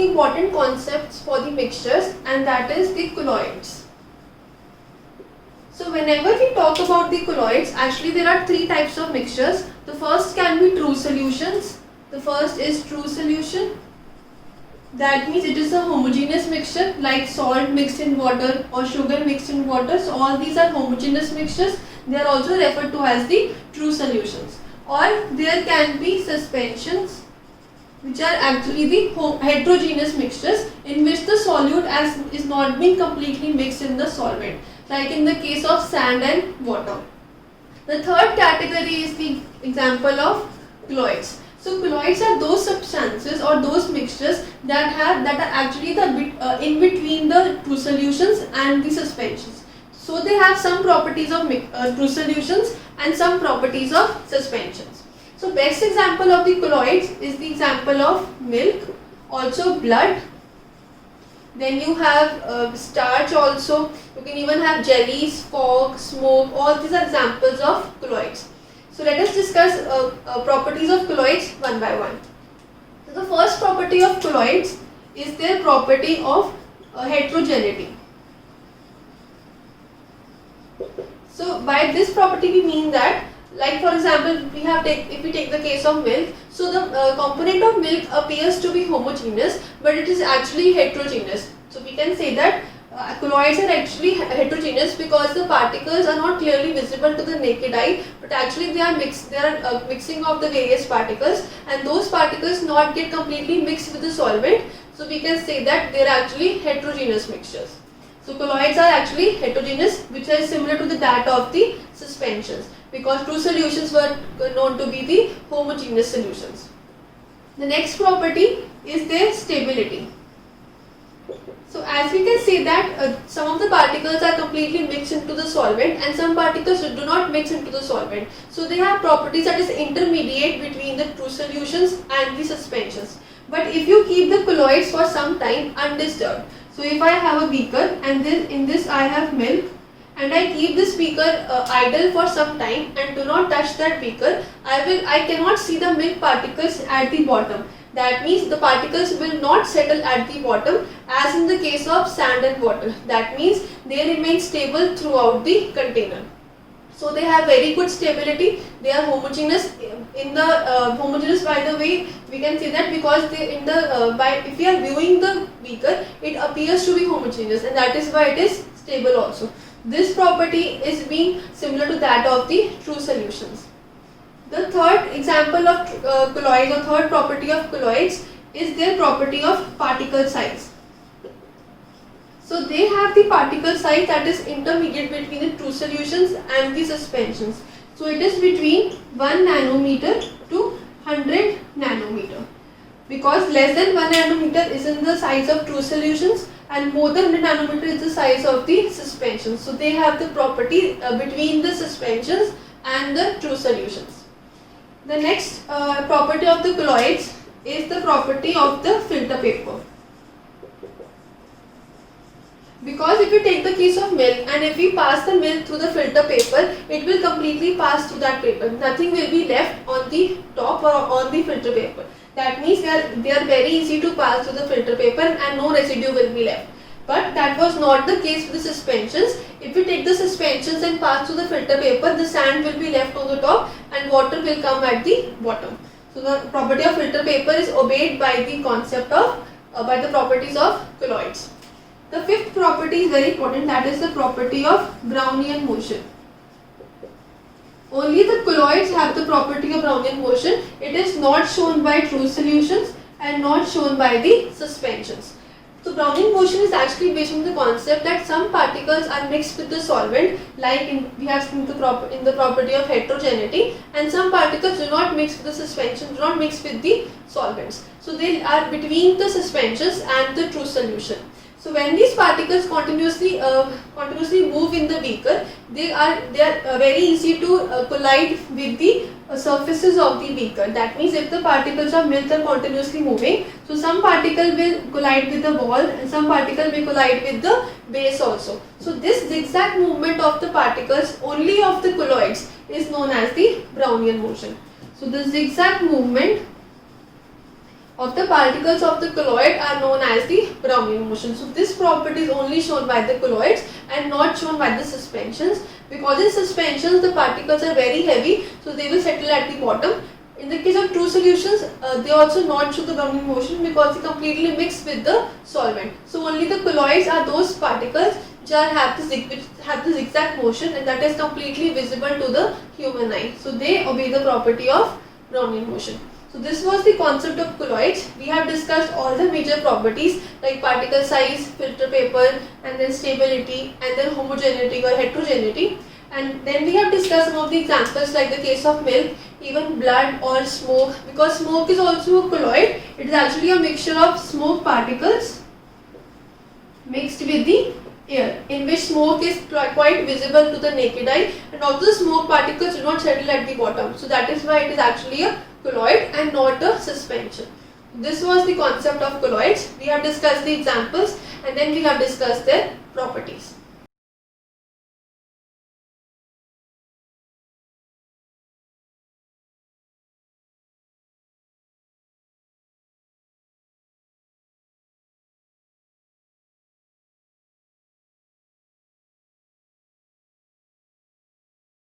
the important concepts for the mixtures, and that is the colloids. So whenever we talk about the colloids, actually there are three types of mixtures. The first can be true solutions. The first is true solution. That means it is a homogeneous mixture like salt mixed in water or sugar mixed in water. So all these are homogeneous mixtures. They are also referred to as the true solutions. Or there can be suspensions, which are actually the heterogeneous mixtures in which the solute is not being completely mixed in the solvent, like in the case of sand and water. The third category is the example of colloids. So colloids are those substances or those mixtures that are actually in between the true solutions and the suspensions. So they have some properties of true solutions and some properties of suspensions. So best example of the colloids is the example of milk, also blood. Then you have starch also. You can even have jellies, fog, smoke. All these are examples of colloids. So let us discuss properties of colloids one by one. So the first property of colloids is their property of heterogeneity. So by this property we mean that, like for example, if we take the case of milk, so the component of milk appears to be homogeneous, but it is actually heterogeneous. So we can say that colloids are actually heterogeneous because the particles are not clearly visible to the naked eye, but actually they are mixing of the various particles, and those particles not get completely mixed with the solvent. So we can say that they are actually heterogeneous mixtures. So colloids are actually heterogeneous, which is similar to that of the suspensions, because true solutions were known to be the homogeneous solutions. The next property is their stability. So as we can see that some of the particles are completely mixed into the solvent and some particles do not mix into the solvent. So they have properties that is intermediate between the true solutions and the suspensions. But if you keep the colloids for some time undisturbed, so if I have a beaker and then in this I have milk, and I keep this beaker idle for some time and do not touch that beaker, I cannot see the milk particles at the bottom. That means the particles will not settle at the bottom as in the case of sand and water. That means they remain stable throughout the container. So they have very good stability. They are homogeneous. In the homogeneous, by the way, we can say that because if we are viewing the beaker, it appears to be homogeneous, and that is why it is stable also. This property is being similar to that of the true solutions. The third example of colloids, or third property of colloids, is their property of particle size. So they have the particle size that is intermediate between the true solutions and the suspensions. So it is between 1 nanometer to 100 nanometer. Because less than 1 nanometer is in the size of true solutions and more than 100 nanometer is the size of the suspensions. So they have the property between the suspensions and the true solutions. The next property of the colloids is the property of the filter paper. Because if you take the case of milk and if we pass the milk through the filter paper, it will completely pass through that paper. Nothing will be left on the top or on the filter paper. That means they are very easy to pass through the filter paper and no residue will be left. But that was not the case with the suspensions. If you take the suspensions and pass through the filter paper, the sand will be left on the top and water will come at the bottom. So the property of filter paper is obeyed by the concept of, by the properties of colloids. The fifth property is very important, that is the property of Brownian motion. Only the colloids have the property of Brownian motion. It is not shown by true solutions and not shown by the suspensions. So Brownian motion is actually based on the concept that some particles are mixed with the solvent, like we have seen in the property of heterogeneity, and some particles do not mix with the suspension, do not mix with the solvents. So they are between the suspensions and the true solution. So when these particles continuously move in the beaker, they are very easy to collide with the surfaces of the beaker. That means if the particles of milk are continuously moving, so some particle will collide with the wall and some particle will collide with the base also. So this zigzag movement of the particles only of the colloids is known as the Brownian motion. So the zigzag movement of the particles of the colloid are known as the Brownian motion. So this property is only shown by the colloids and not shown by the suspensions, because in suspensions the particles are very heavy, so they will settle at the bottom. In the case of true solutions, they also not show the Brownian motion because they completely mix with the solvent. So only the colloids are those particles which have the zigzag motion, and that is completely visible to the human eye. So they obey the property of Brownian motion. So this was the concept of colloids. We have discussed all the major properties like particle size, filter paper, and then stability, and then homogeneity or heterogeneity. And then we have discussed some of the examples like the case of milk, even blood or smoke, because smoke is also a colloid. It is actually a mixture of smoke particles mixed with the air, in which smoke is quite visible to the naked eye, and also the smoke particles do not settle at the bottom. So that is why it is actually a colloid and not a suspension. This was the concept of colloids. We have discussed the examples and then we have discussed their properties.